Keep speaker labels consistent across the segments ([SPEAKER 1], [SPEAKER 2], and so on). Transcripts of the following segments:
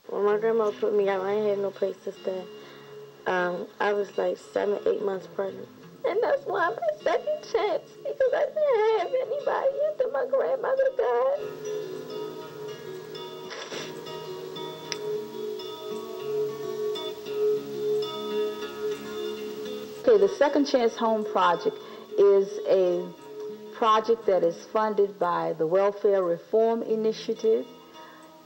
[SPEAKER 1] When my grandma put me out, I didn't have no place to stay. I was like 7, 8 months pregnant. And that's why I'm a second chance, because I didn't have anybody after my grandmother died.
[SPEAKER 2] Okay, the Second Chance Home Project is a project that is funded by the Welfare Reform Initiative.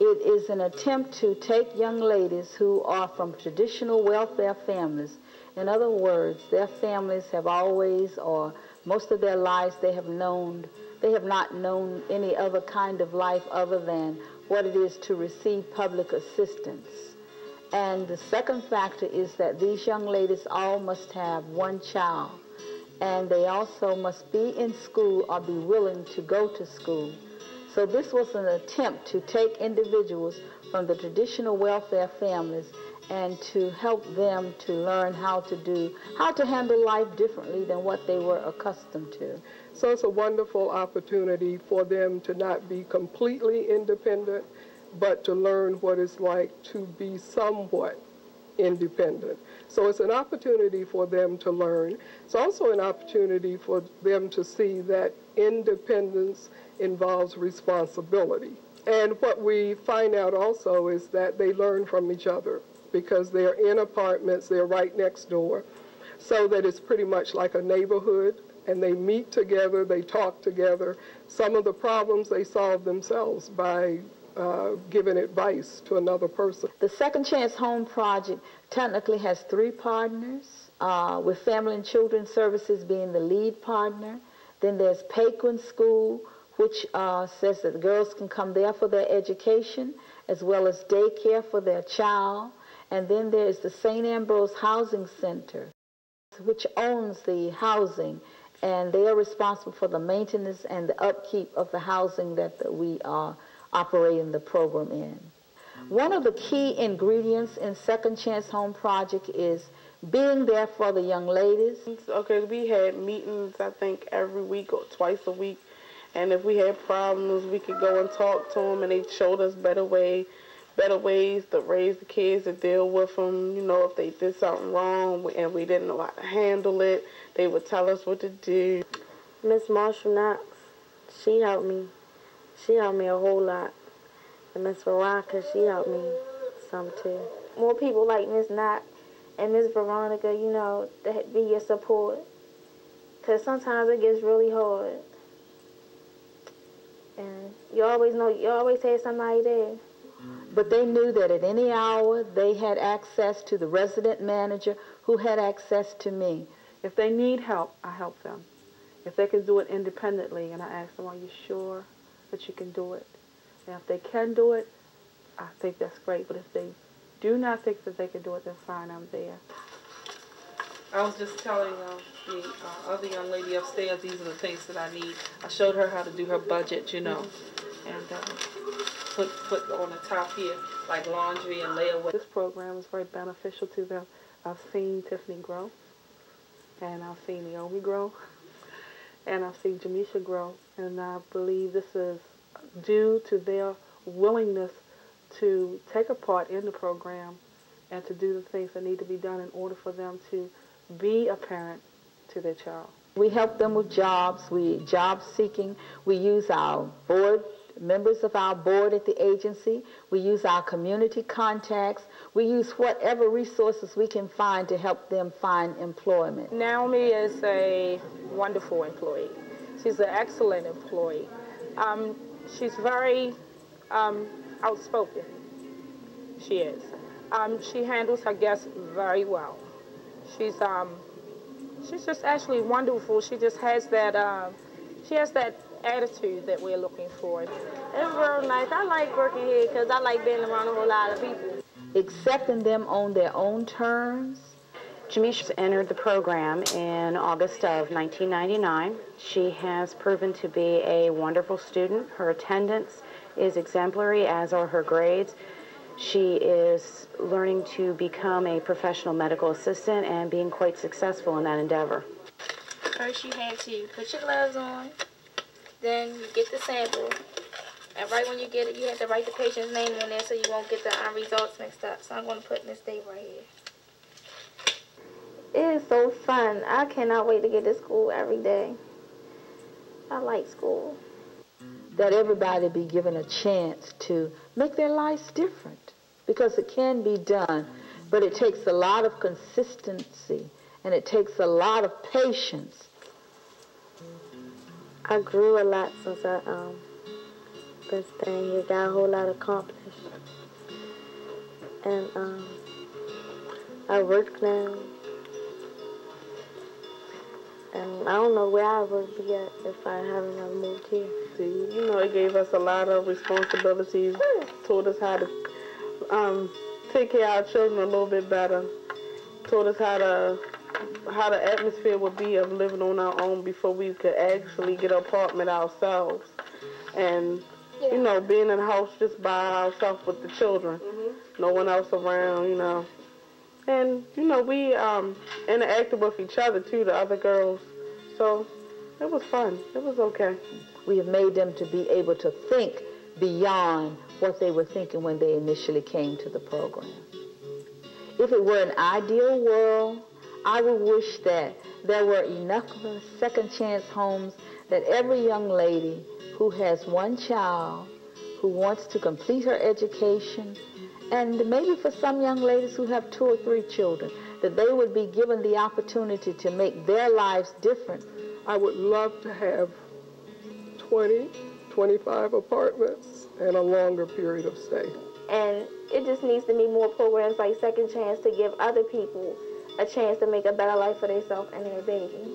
[SPEAKER 2] It is an attempt to take young ladies who are from traditional welfare families. In other words, their families have always, or most of their lives, they have not known any other kind of life other than what it is to receive public assistance. And the second factor is that these young ladies all must have one child, and they also must be in school or be willing to go to school. So this was an attempt to take individuals from the traditional welfare families and to help them to learn how to handle life differently than what they were accustomed to.
[SPEAKER 3] So it's a wonderful opportunity for them to not be completely independent, but to learn what it's like to be somewhat independent. So it's an opportunity for them to learn. It's also an opportunity for them to see that independence involves responsibility. And what we find out also is that they learn from each other because they're in apartments, they're right next door, so that it's pretty much like a neighborhood, and they meet together, they talk together. Some of the problems they solve themselves by giving advice to another person.
[SPEAKER 2] The Second Chance Home Project technically has 3 partners, with Family and Children's Services being the lead partner. Then there's Paquin School, which says that the girls can come there for their education, as well as daycare for their child. And then there's the St. Ambrose Housing Center, which owns the housing, and they are responsible for the maintenance and the upkeep of the housing that we are operating the program in. One of the key ingredients in Second Chance Home Project is being there for the young ladies.
[SPEAKER 4] Okay, we had meetings, I think, every week or twice a week. And if we had problems, we could go and talk to them, and they showed us better ways to raise the kids, to deal with them. You know, if they did something wrong and we didn't know how to handle it, they would tell us what to do.
[SPEAKER 1] Miss Marshall Knox, she helped me. She helped me a whole lot. And Miss Veronica, she helped me some too. More people like Miss Knox and Miss Veronica, you know, that be your support. Because sometimes it gets really hard. And you always have somebody there.
[SPEAKER 2] But they knew that at any hour they had access to the resident manager, who had access to me.
[SPEAKER 5] If they need help, I help them. If they can do it independently, and I ask them, are you sure that you can do it? And if they can do it, I think that's great. But if they do not think that they can do it, then fine, I'm there.
[SPEAKER 6] I was just telling the other young lady upstairs, these are the things that I need. I showed her how to do her budget, you know, and put on the top here, like laundry and layaway.
[SPEAKER 5] This program is very beneficial to them. I've seen Tiffany grow, and I've seen Naomi grow, and I've seen Jamisha grow, and I believe this is due to their willingness to take a part in the program and to do the things that need to be done in order for them to be a parent to their child.
[SPEAKER 2] We help them with jobs, job seeking. We use our board, members of our board at the agency. We use our community contacts. We use whatever resources we can find to help them find employment.
[SPEAKER 7] Naomi is a wonderful employee. She's an excellent employee. She's very outspoken. She is. She handles her guests very well. She's just actually wonderful. She just has that attitude that we're looking for.
[SPEAKER 1] It's real nice. I like working here because I like being around a whole lot of people.
[SPEAKER 2] Accepting them on their own terms.
[SPEAKER 8] Jamisha entered the program in August of 1999. She has proven to be a wonderful student. Her attendance is exemplary, as are her grades. She is learning to become a professional medical assistant and being quite successful in that endeavor.
[SPEAKER 9] First you have to put your gloves on, then you get the sample, And right when you get it, you have to write the patient's name on there so you won't get the results mixed up. So I'm going to put this date right here.
[SPEAKER 1] It is so fun. I cannot wait to get to school every day. I like school.
[SPEAKER 2] That everybody be given a chance to make their lives different, because it can be done, but it takes a lot of consistency and it takes a lot of patience.
[SPEAKER 1] I grew a lot since I been staying here. Got a whole lot accomplished, and I work now, and I don't know where I would be at if I hadn't moved here.
[SPEAKER 4] You know, it gave us a lot of responsibilities, taught us how to take care of our children a little bit better, taught us how the atmosphere would be of living on our own before we could actually get an apartment ourselves. And, you know, being in a house just by ourselves with the children, no one else around, you know. And, you know, we interacted with each other, too, the other girls. So it was fun. It was okay.
[SPEAKER 2] We have made them to be able to think beyond what they were thinking when they initially came to the program. If it were an ideal world, I would wish that there were enough second chance homes that every young lady who has one child, who wants to complete her education, and maybe for some young ladies who have 2 or 3 children, that they would be given the opportunity to make their lives different.
[SPEAKER 3] I would love to have 20, 25 apartments and a longer period of stay.
[SPEAKER 1] And it just needs to be more programs like Second Chance to give other people a chance to make a better life for themselves and their baby.